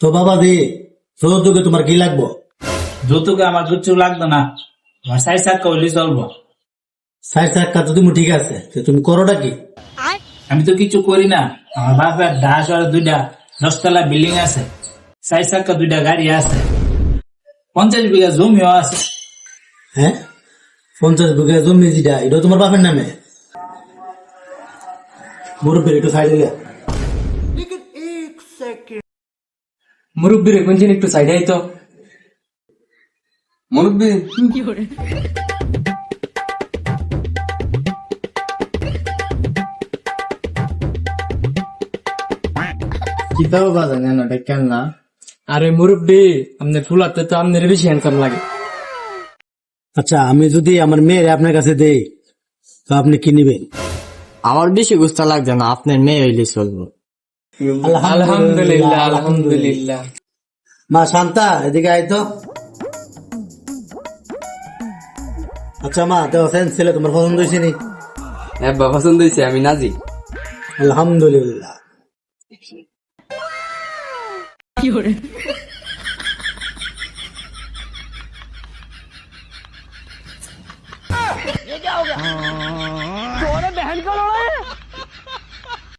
তো বাবা দি যৌতুকে তোমার কি লাগবো? যৌতুকে আমার কিচ্ছু লাগতো না, আমার সাইজ সাত কইলে চলবো। সাইড চাক্কা তো তুমি ঠিক আছে, তো তুমি করোটা কি? আমি তো কিছু করি না, আমার বাপের ডাস আর দুইটা 10 তলা বিল্ডিং আছে, সাইজ সাক্কা 2টা গাড়ি আছে, 50 বিঘা জমিও আছে। হ্যাঁ, 50 বিঘা জমি যেটা এটা তোমার বাপের নামে? মুরব্বীর একটু সাইডে গিয়া। মুরব্বীর কোনদিন একটু সাইডে আইতো। মুরব্বী কিতাব বাজান না দেখেন না। আরে মুরব্বী, আপনার ফুলাতে তো আপনার বেশি হ্যান্ডসাম লাগে। আচ্ছা, আমি যদি আমার মেয়ের আপনার কাছে দেই তো আপনি কি নিবেন? আমার বেশি গুস্তা লাগছে না, আপনার মেয়ে হইলে চলবো। আলহামদুলিল্লাহ আলহামদুলিল্লাহ। মা শান্তা, এদিকে আইতো। আচ্ছা মা, তো ছেলে তোমার পছন্দ হয়েছে নি? হ্যাঁ বাবা, পছন্দ হয়েছে, আমি নাজি। আলহামদুলিল্লাহ।